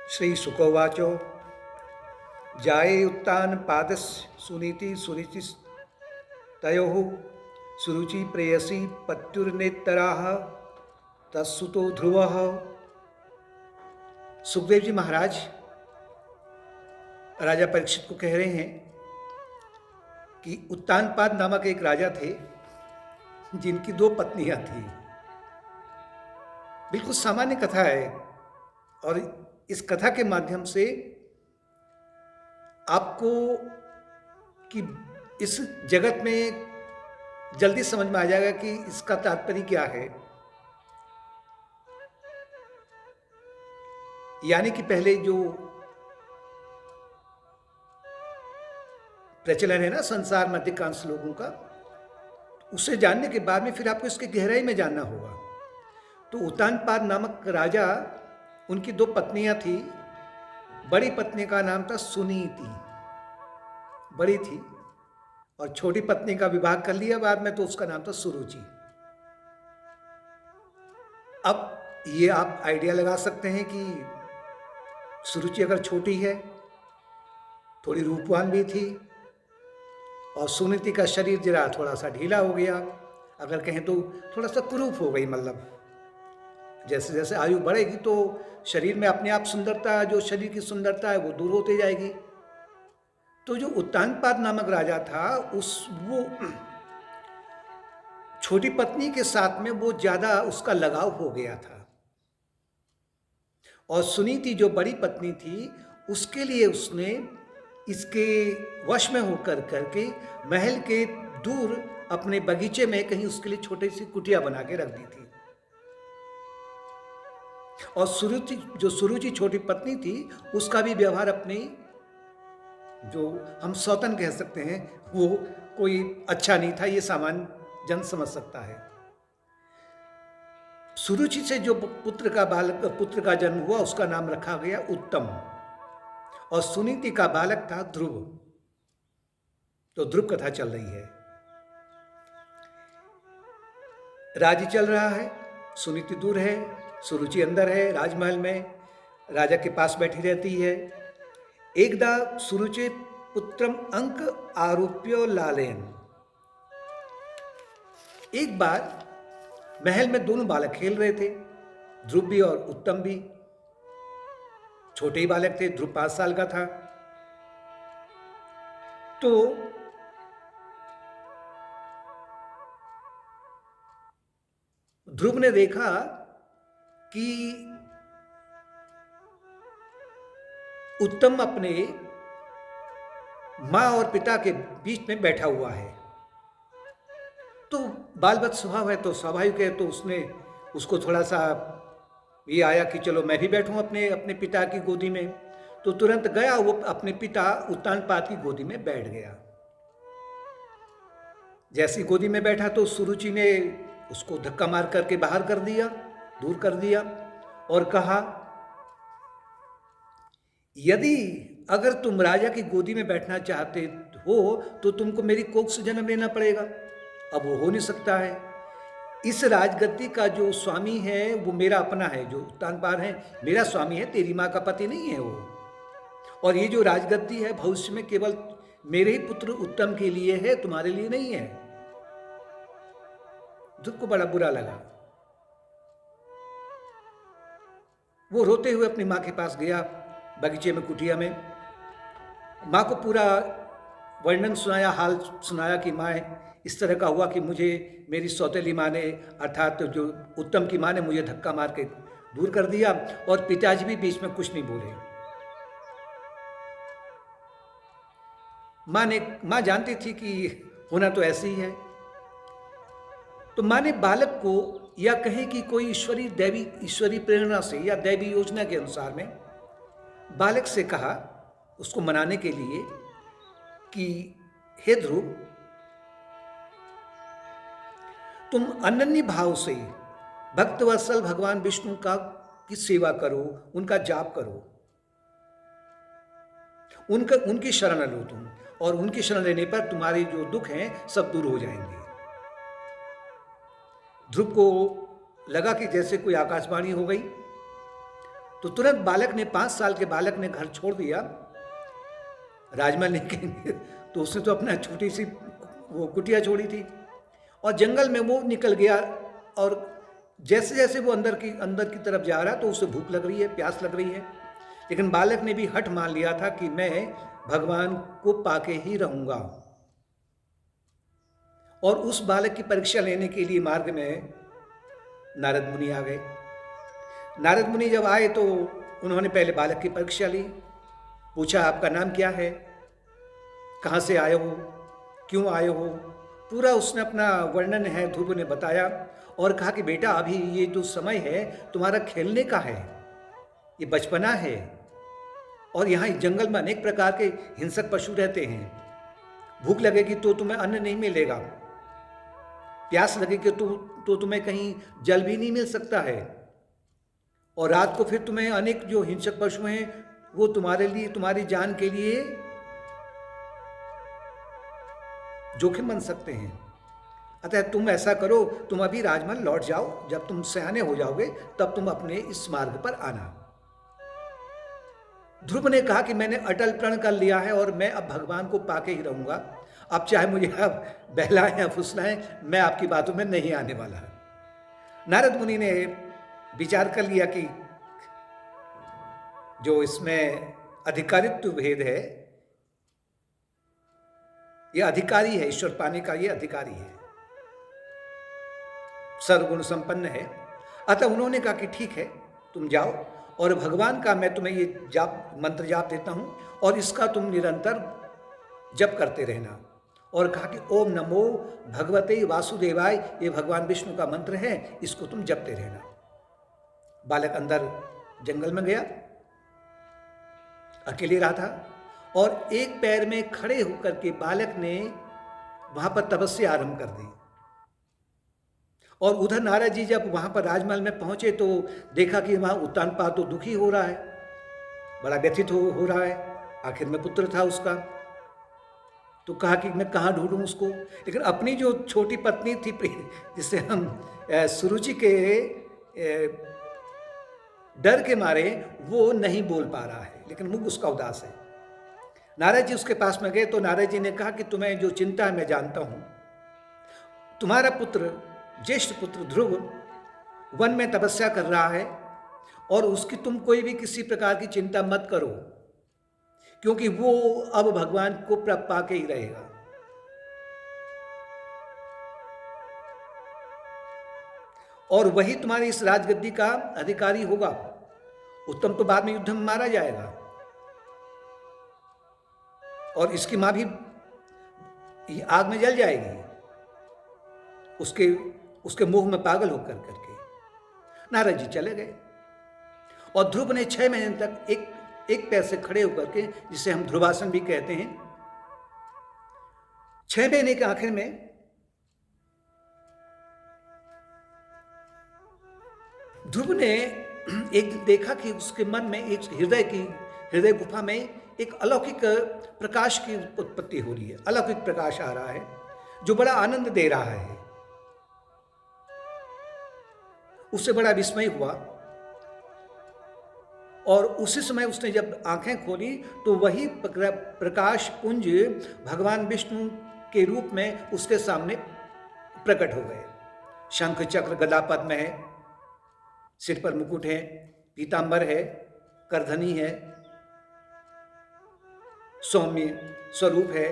श्री सुकोवाचो जाये उत्तान पादस सुनीति सुरुचि तयोः सुरुचि प्रेयसी पत्युर्नेतराः तत्सुतो ध्रुवः। सुखदेव जी महाराज राजा परीक्षित को कह रहे हैं कि उत्तानपाद नामक एक राजा थे जिनकी 2 पत्नियां थी। बिल्कुल सामान्य कथा है और इस कथा के माध्यम से आपको कि इस जगत में जल्दी समझ में आ जाएगा कि इसका तात्पर्य क्या है। यानी कि पहले जो प्रचलन है ना संसार में अधिकांश लोगों का, उसे जानने के बाद में फिर आपको इसके गहराई में जानना होगा। तो उत्तानपाद नामक राजा, उनकी 2 पत्नियां थी। बड़ी पत्नी का नाम था सुनीति, बड़ी थी, और छोटी पत्नी का विवाह कर लिया बाद में, तो उसका नाम था सुरुचि। अब ये आप आइडिया लगा सकते हैं कि सुरुचि अगर छोटी है, थोड़ी रूपवान भी थी, और सुनीति का शरीर जरा थोड़ा सा ढीला हो गया, अगर कहें तो थोड़ा सा कुरूप हो गई। मतलब जैसे जैसे आयु बढ़ेगी तो शरीर में अपने आप सुंदरता, जो शरीर की सुंदरता है वो दूर होती जाएगी। तो जो उत्तानपाद नामक राजा था, वो छोटी पत्नी के साथ में वो ज्यादा उसका लगाव हो गया था, और सुनीति जो बड़ी पत्नी थी उसके लिए उसने इसके वश में होकर करके महल के दूर अपने बगीचे में कहीं उसके लिए छोटी सी कुटिया बना के रख दी थी। और सुरुचि छोटी पत्नी थी, उसका भी व्यवहार अपनी, जो हम सौतन कह सकते हैं, वो कोई अच्छा नहीं था, ये सामान्य जन समझ सकता है। सुरुचि से जो पुत्र का जन्म हुआ उसका नाम रखा गया उत्तम, और सुनीति का बालक था ध्रुव। तो ध्रुव कथा चल रही है, राज्य चल रहा है, सुनीति दूर है, सुरुचि अंदर है राजमहल में, राजा के पास बैठी रहती है। एकदा सुरुचि पुत्रम अंक आरोप्यो लालेन। एक बार महल में दोनों बालक खेल रहे थे, ध्रुव भी और उत्तम भी। छोटे ही बालक थे, ध्रुव 5 साल का था। तो ध्रुव ने देखा कि उत्तम अपने मां और पिता के बीच में बैठा हुआ है। तो बाल बच्चा स्वभाव है तो स्वाभाविक है, तो उसने उसको थोड़ा सा ये आया कि चलो मैं भी बैठूं अपने पिता की गोदी में। तो तुरंत गया, वो अपने पिता उत्तानपाद की गोदी में बैठ गया। जैसी गोदी में बैठा तो सुरुचि ने उसको धक्का मार करके बाहर कर दिया, दूर कर दिया, और कहा, यदि अगर तुम राजा की गोदी में बैठना चाहते हो तो तुमको मेरी कोख से जन्म लेना पड़ेगा। अब वो हो नहीं सकता है। इस राजगद्दी का जो स्वामी है वो मेरा अपना है, जो उत्तानपाद है मेरा स्वामी है, तेरी माँ का पति नहीं है वो। और ये जो राजगद्दी है भविष्य में केवल मेरे ही पुत्र उत्तम के लिए है, तुम्हारे लिए नहीं है। ध्रुव को बड़ा बुरा लगा। वो रोते हुए अपनी माँ के पास गया, बगीचे में, कुटिया में। माँ को पूरा वर्णन सुनाया, हाल सुनाया कि माँ इस तरह का हुआ कि मुझे मेरी सौतेली माँ ने, अर्थात जो उत्तम की माँ ने, मुझे धक्का मार के दूर कर दिया, और पिताजी भी बीच में कुछ नहीं बोले। माँ जानती थी कि होना तो ऐसे ही है। तो माँ ने बालक को, या कहें कि कोई ईश्वरी प्रेरणा से या दैवी योजना के अनुसार में बालक से कहा, उसको मनाने के लिए, कि हे ध्रुव, तुम अनन्य भाव से भक्तवत्सल भगवान विष्णु की सेवा करो, उनका जाप करो, उनकी शरण लो तुम, और उनकी शरण लेने पर तुम्हारे जो दुख हैं सब दूर हो जाएंगे। ध्रुव को लगा कि जैसे कोई आकाशवाणी हो गई, तो तुरंत बालक ने, 5 साल के बालक ने घर छोड़ दिया। राजमहल नहीं कहेंगे, तो उसने तो अपना छोटी सी वो कुटिया छोड़ी थी और जंगल में वो निकल गया। और जैसे जैसे वो अंदर की तरफ जा रहा, तो उसे भूख लग रही है, प्यास लग रही है, लेकिन बालक ने भी हठ मान लिया था कि मैं भगवान को पाके ही रहूंगा। और उस बालक की परीक्षा लेने के लिए मार्ग में नारद मुनि आ गए। नारद मुनि जब आए तो उन्होंने पहले बालक की परीक्षा ली, पूछा आपका नाम क्या है, कहाँ से आए हो, क्यों आए हो, पूरा उसने अपना वर्णन है ध्रुव ने बताया और कहा कि बेटा अभी ये जो समय है तुम्हारा खेलने का है, ये बचपना है और यहाँ इस जंगल में अनेक प्रकार के हिंसक पशु रहते हैं, भूख लगेगी तो तुम्हें अन्न नहीं मिलेगा, प्यास लगेगी तो तुम्हें कहीं जल भी नहीं मिल सकता है, और रात को फिर तुम्हें अनेक जो हिंसक पशु हैं वो तुम्हारे लिए, तुम्हारी जान के लिए जोखिम बन सकते हैं। अतः तुम ऐसा करो, तुम अभी राजमहल लौट जाओ, जब तुम सयाने हो जाओगे तब तुम अपने इस मार्ग पर आना। ध्रुव ने कहा कि मैंने अटल प्रण कर लिया है और मैं अब भगवान को पाके ही रहूंगा, अब चाहे मुझे अब बहलाएं या फुसलाएं, मैं आपकी बातों में नहीं आने वाला। नारद मुनि ने विचार कर लिया कि जो इसमें अधिकारित्व भेद है, यह अधिकारी है, ईश्वर पाने का ये अधिकारी है, सर्वगुण संपन्न है। अतः उन्होंने कहा कि ठीक है तुम जाओ और भगवान का मैं तुम्हें ये जाप मंत्र जाप देता हूं और इसका तुम निरंतर जप करते रहना। और कहा कि ओम नमो भगवते वासुदेवाय, ये भगवान विष्णु का मंत्र है, इसको तुम जपते रहना। बालक अंदर जंगल में गया, अकेले रहा था और एक पैर में खड़े होकर के बालक ने वहां पर तपस्या आरंभ कर दी। और उधर नारद जी जब वहां पर राजमहल में पहुंचे तो देखा कि वहां उत्तानपाद तो दुखी हो रहा है, बड़ा व्यथित हो रहा है, आखिर में पुत्र था उसका। तो कहा कि मैं कहाँ ढूंढूं उसको, लेकिन अपनी जो छोटी पत्नी थी जिसे हम सुरुचि के डर के मारे वो नहीं बोल पा रहा है, लेकिन मुख उसका उदास है। नारद जी उसके पास में गए तो नारद जी ने कहा कि तुम्हें जो चिंता है मैं जानता हूं, तुम्हारा पुत्र, ज्येष्ठ पुत्र ध्रुव वन में तपस्या कर रहा है और उसकी तुम कोई भी किसी प्रकार की चिंता मत करो, क्योंकि वो अब भगवान को पाके ही रहेगा। और वही तुम्हारी इस राजगद्दी का अधिकारी होगा। उत्तम तो बाद में युद्ध में मारा जाएगा और इसकी मां भी आग में जल जाएगी, उसके मुंह में पागल होकर करके। नारद जी चले गए और ध्रुव ने 6 महीने तक एक पैर से खड़े होकर के, जिसे हम ध्रुवासन भी कहते हैं, 6 महीने के आखिर में ध्रुव ने एक दिन देखा कि उसके मन में एक हृदय गुफा में एक अलौकिक प्रकाश की उत्पत्ति हो रही है, अलौकिक प्रकाश आ रहा है जो बड़ा आनंद दे रहा है। उससे बड़ा विस्मय हुआ और उसी समय उसने जब आंखें खोली तो वही प्रकाश पुंज भगवान विष्णु के रूप में उसके सामने प्रकट हो गए। शंख चक्र गदा पद्म है, सिर पर मुकुट है, पीतांबर है, करधनी है, सौम्य स्वरूप है।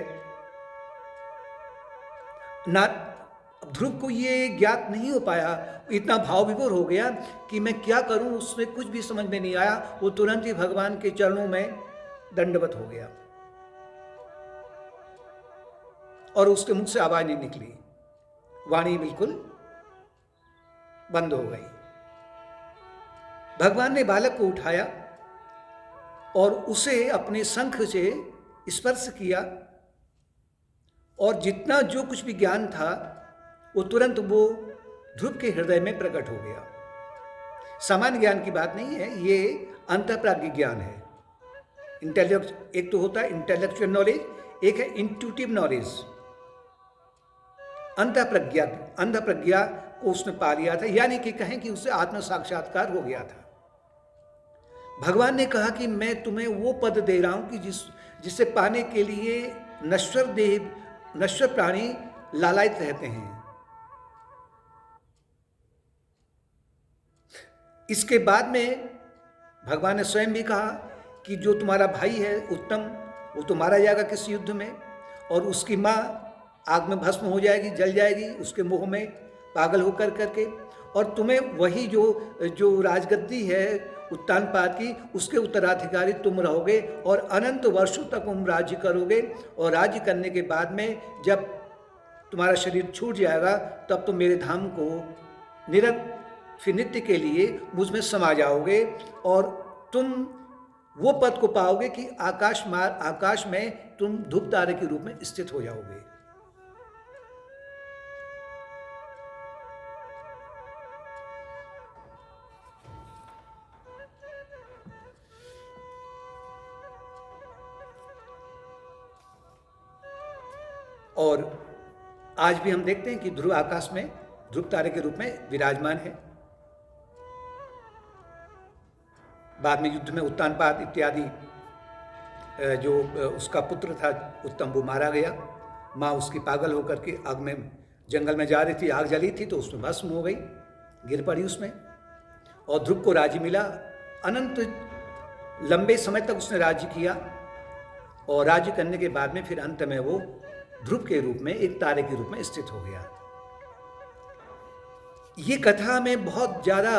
ध्रुव को ये ज्ञात नहीं हो पाया, इतना भाव विभोर हो गया कि मैं क्या करूं, उसमें कुछ भी समझ में नहीं आया। वो तुरंत ही भगवान के चरणों में दंडवत हो गया और उसके मुख से आवाज नहीं निकली, वाणी बिल्कुल बंद हो गई। भगवान ने बालक को उठाया और उसे अपने शंख से स्पर्श किया और जितना जो कुछ भी ज्ञान था वो तुरंत वो ध्रुव के हृदय में प्रकट हो गया। सामान्य ज्ञान की बात नहीं है, ये अंतःप्राज्ञ ज्ञान है। इंटेलेक्ट एक तो होता है इंटेलेक्चुअल नॉलेज, एक है इंट्यूटिव नॉलेज। अंतःप्रज्ञा को उसने पा लिया था, यानी कि कहें कि उसे आत्म साक्षात्कार हो गया था। भगवान ने कहा कि मैं तुम्हें वो पद दे रहा हूं कि जिसे पाने के लिए नश्वर प्राणी लालायित रहते हैं। इसके बाद में भगवान ने स्वयं भी कहा कि जो तुम्हारा भाई है उत्तम, वो तो मारा जाएगा किसी युद्ध में, और उसकी माँ आग में भस्म हो जाएगी, जल जाएगी उसके मोह में पागल होकर करके, और तुम्हें वही जो राजगद्दी है उत्तानपाद की, उसके उत्तराधिकारी तुम रहोगे और अनंत वर्षों तक तुम राज्य करोगे। और राज्य करने के बाद में जब तुम्हारा शरीर छूट जाएगा तब तुम मेरे धाम को फिर नित्य के लिए मुझ में समा जाओगे, और तुम वो पद को पाओगे कि आकाश में तुम धूप तारे के रूप में स्थित हो जाओगे। और आज भी हम देखते हैं कि ध्रुव आकाश में ध्रुव तारे के रूप में विराजमान है। बाद में युद्ध में उत्तानपाद इत्यादि जो उसका पुत्र था उत्तम, वो मारा गया। माँ उसकी पागल होकर के आग में, जंगल में जा रही थी, आग जली थी तो उसमें भस्म हो गई, गिर पड़ी उसमें। और ध्रुव को राज्य मिला, अनंत लंबे समय तक उसने राज्य किया, और राज्य करने के बाद में फिर अंत में वो ध्रुव के रूप में, एक तारे के रूप में स्थित हो गया। ये कथा में बहुत ज्यादा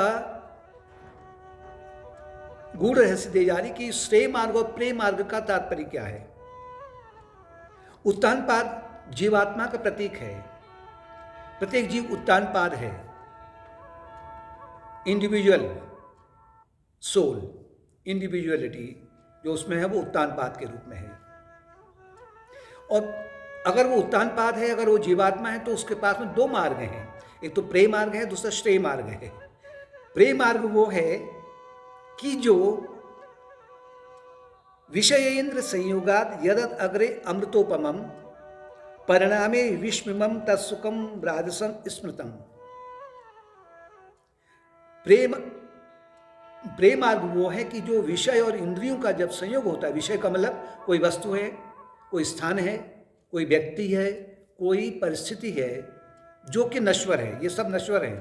गूढ़ रहस्य दे जा रही कि श्रेय मार्ग और प्रेम मार्ग का तात्पर्य क्या है। उत्तानपाद जीवात्मा का प्रतीक है, प्रत्येक जीव उत्तानपाद है, इंडिविजुअल सोल, इंडिविजुअलिटी जो उसमें है वो उत्तानपाद के रूप में है। और अगर वो उत्तानपाद है, अगर वो जीवात्मा है, तो उसके पास में दो मार्ग हैं, एक तो प्रेम मार्ग है, दूसरा श्रेय मार्ग है। प्रेम मार्ग वो है कि जो विषयेन्द्र संयोगात यदत अग्रे अमृतोपमम परिणामे विस्मिमम तत्सुखम राजसम स्मृतम। प्रेम मार्ग वो है कि जो विषय और इंद्रियों का जब संयोग होता है, विषय का मतलब कोई वस्तु है, कोई स्थान है, कोई व्यक्ति है, कोई परिस्थिति है जो कि नश्वर है, ये सब नश्वर है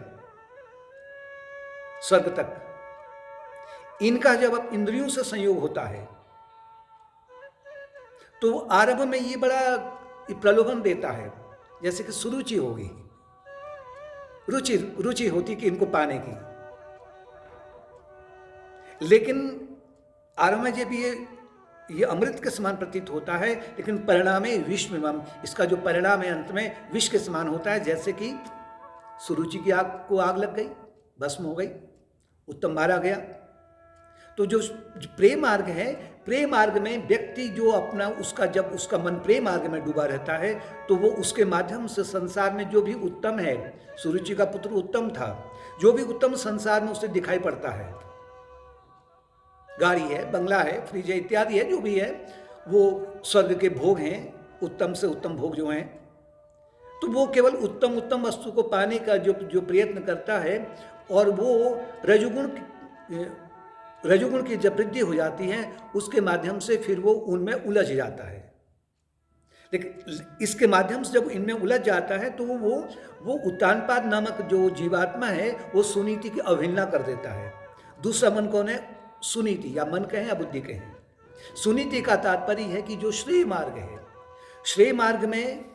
स्वर्ग तक। इनका जब अब इंद्रियों से संयोग होता है तो आरंभ में ये बड़ा प्रलोभन देता है, जैसे कि सुरुचि होगी, रुचि होती कि इनको पाने की। लेकिन आरंभ में जब ये अमृत के समान प्रतीत होता है, लेकिन परिणामे विषमिमम, इसका जो परिणाम है अंत में विष के समान होता है। जैसे कि सुरुचि की आग को आग लग गई, भस्म हो गई, उत्तम मारा गया। तो जो प्रेम मार्ग है, प्रेम मार्ग में व्यक्ति जो अपना जब उसका मन प्रेम मार्ग में डूबा रहता है तो वो उसके माध्यम से संसार में जो भी उत्तम है, सुरुचि का पुत्र उत्तम था, जो भी उत्तम संसार में उसे दिखाई पड़ता है, गाड़ी है, बंगला है, फ्रिज है, इत्यादि है, जो भी है वो स्वर्ग के भोग हैं, उत्तम से उत्तम भोग जो हैं। तो वो केवल उत्तम वस्तु को पाने का जो प्रयत्न करता है, और वो रजोगुण की जब वृद्धि हो जाती है उसके माध्यम से फिर वो उनमें उलझ जाता है। लेकिन इसके माध्यम से जब इनमें उलझ जाता है तो वो उत्तानपाद नामक जो जीवात्मा है वो सुनीति की अवहेलना कर देता है। दूसरा मन कौन है? सुनीति, या मन कहें या बुद्धि कहें। सुनीति का तात्पर्य है कि जो श्रेय मार्ग है, श्रेय मार्ग में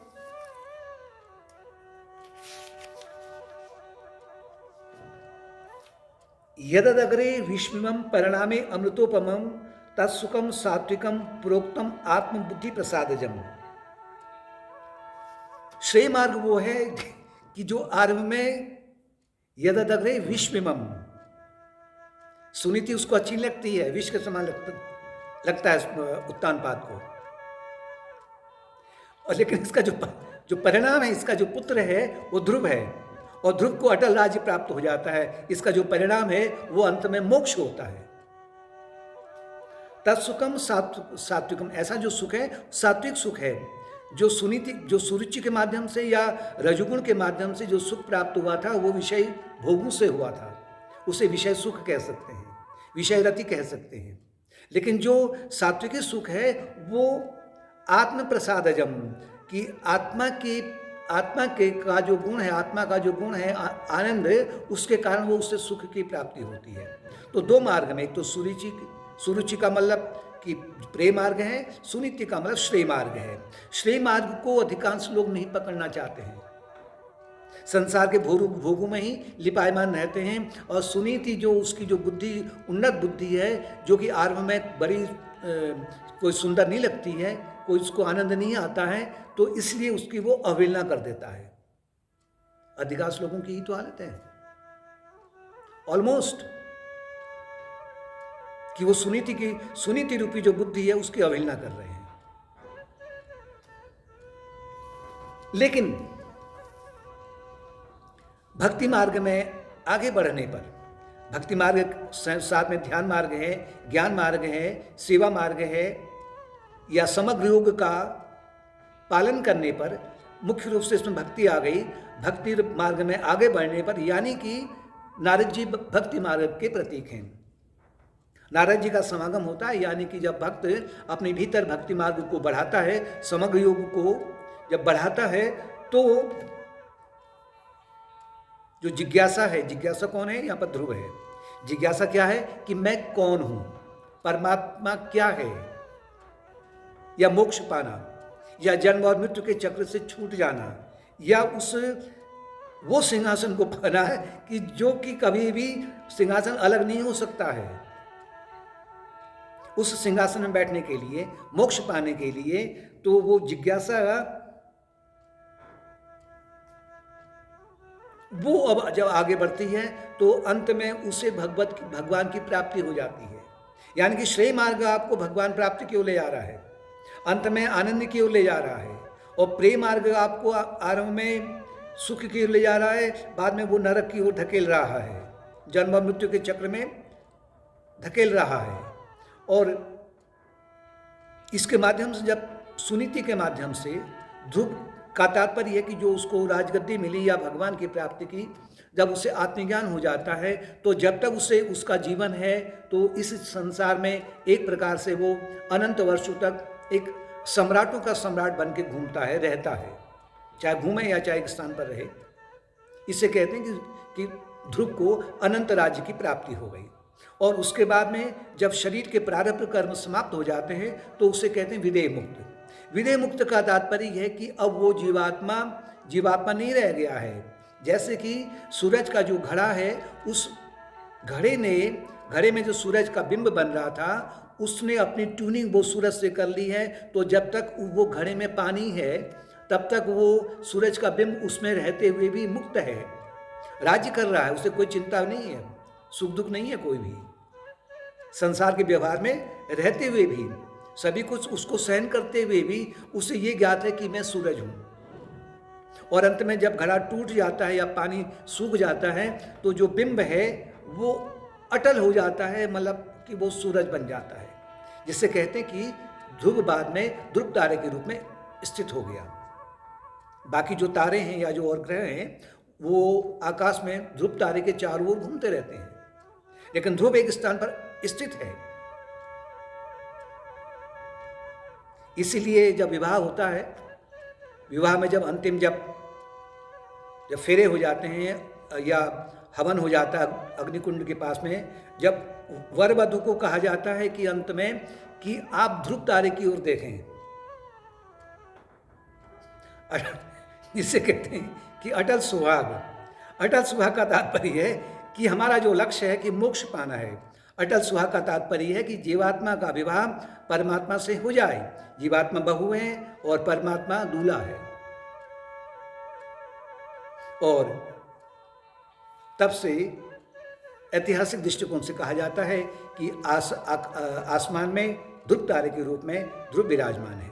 यददग्रे विस्मिमं परिणामे अमृतोपमं तत्सुखम सात्विकम प्रोक्तम आत्मबुद्धि प्रसादजम। श्रेय मार्ग वो है कि जो आरंभ में यददग्रे विस्मिमं, सुनीति उसको अच्छी लगती है, विष के समान लगता है उत्तानपाद को, और लेकिन इसका जो परिणाम है, इसका जो पुत्र है वो ध्रुव है, और ध्रुव को अटल राज्य प्राप्त हो जाता है। इसका जो परिणाम है वो अंत में मोक्ष होता है। तत्सुखम सात्विकम, ऐसा जो सुख है सात्विक सुख है, जो सुरुचि के माध्यम से या रजोगुण के माध्यम से जो सुख प्राप्त हुआ था वो विषय भोगों से हुआ था, उसे विषय सुख कह सकते हैं। विषय रति कह सकते हैं। लेकिन जो सात्विक सुख है वो आत्म प्रसादजम, कि आत्मा के का जो गुण है, आत्मा का जो गुण है आनंद, उसके कारण वो उससे सुख की प्राप्ति होती है। तो दो मार्ग में, एक तो सुरुचि का मतलब कि प्रेम मार्ग है, सुनीति का मतलब श्रेय मार्ग है। श्रेय मार्ग को अधिकांश लोग नहीं पकड़ना चाहते हैं, संसार के भोगों में ही लिपायमान रहते हैं। और सुनीति जो उसकी जो बुद्धि, उन्नत बुद्धि है, जो कि आरंभ में बड़ी कोई सुंदर नहीं लगती है, कोई उसको आनंद नहीं आता है, तो इसलिए उसकी वो अवहेलना कर देता है। अधिकांश लोगों की ही तो हालत है ऑलमोस्ट, कि वो सुनीति रूपी जो बुद्धि है उसकी अवहेलना कर रहे हैं। लेकिन भक्ति मार्ग में आगे बढ़ने पर, भक्ति मार्ग साथ में ध्यान मार्ग है, ज्ञान मार्ग है, सेवा मार्ग है, या समग्र योग का पालन करने पर मुख्य रूप से इसमें भक्ति आ गई। भक्ति मार्ग में आगे बढ़ने पर, यानी कि नारद जी भक्ति मार्ग के प्रतीक हैं। नारद जी का समागम होता है, यानी कि जब भक्त अपने भीतर भक्ति मार्ग को बढ़ाता है, समग्र योग को जब बढ़ाता है, तो जो जिज्ञासा है, जिज्ञासा कौन है? यहाँ पर ध्रुव है। जिज्ञासा क्या है? कि मैं कौन हूं, परमात्मा क्या है, या मोक्ष पाना, या जन्म और मृत्यु के चक्र से छूट जाना, या वो सिंहासन को पाना है कि जो कि कभी भी सिंहासन अलग नहीं हो सकता है। उस सिंहासन में बैठने के लिए, मोक्ष पाने के लिए, तो वो जिज्ञासा वो अब जब आगे बढ़ती है तो अंत में उसे भगवान की प्राप्ति हो जाती है। यानी कि श्रेय मार्ग आपको भगवान प्राप्ति की ओर ले जा रहा है, अंत में आनंद की ओर ले जा रहा है, और प्रेम मार्ग आपको आरंभ में सुख की ओर ले जा रहा है, बाद में वो नरक की ओर धकेल रहा है, जन्म और मृत्यु के चक्र में धकेल रहा है। और इसके माध्यम से, जब सुनीति के माध्यम से, ध्रुव का तात्पर्य है कि जो उसको राजगद्दी मिली या भगवान की प्राप्ति की, जब उसे आत्मज्ञान हो जाता है, तो जब तक उसे उसका जीवन है तो इस संसार में एक प्रकार से वो अनंत वर्षों तक एक सम्राटों का सम्राट बन के घूमता है, रहता है, चाहे घूमे या चाहे एक स्थान पर रहे। इसे कहते हैं कि ध्रुव को अनंत राज्य की प्राप्ति हो गई। और उसके बाद में जब शरीर के प्रारब्ध कर्म समाप्त हो जाते हैं तो उसे कहते हैं विदेह मुक्त। विदेह मुक्त का तात्पर्य है कि अब वो जीवात्मा नहीं रह गया है। जैसे कि सूरज का जो घड़ा है, उस घड़े में जो सूरज का बिंब बन रहा था, उसने अपनी ट्यूनिंग वो सूरज से कर ली है, तो जब तक वो घड़े में पानी है तब तक वो सूरज का बिंब उसमें रहते हुए भी मुक्त है, राज्य कर रहा है, उसे कोई चिंता नहीं है, सुख दुख नहीं है कोई भी। संसार के व्यवहार में रहते हुए भी, सभी कुछ उसको सहन करते हुए भी उसे ये ज्ञात है कि मैं सूरज हूँ। और अंत में जब घड़ा टूट जाता है या पानी सूख जाता है तो जो बिंब है वो अटल हो जाता है, मतलब कि वो सूरज बन जाता है, जिससे कहते हैं कि ध्रुव बाद में ध्रुव तारे के रूप में स्थित हो गया। बाकी जो तारे हैं या जो और ग्रह हैं वो आकाश में ध्रुव तारे के चारों ओर घूमते रहते हैं, लेकिन ध्रुव एक स्थान पर स्थित है। इसीलिए जब विवाह होता है, विवाह में जब अंतिम जब फेरे हो जाते हैं या हवन हो जाता है अग्निकुंड के पास में, जब वर वधू को कहा जाता है कि अंत में कि आप ध्रुव तारे की ओर देखें, जिसे कहते हैं कि अटल सुहाग। अटल सुहाग का तात्पर्य है कि हमारा जो लक्ष्य है कि मोक्ष पाना है। अटल सुहाग का तात्पर्य है कि जीवात्मा का विवाह परमात्मा से हो जाए। जीवात्मा बहू है और परमात्मा दूल्हा है, और तब से ऐतिहासिक दृष्टिकोण से कहा जाता है कि आसमान में ध्रुव तारे के रूप में ध्रुव विराजमान है।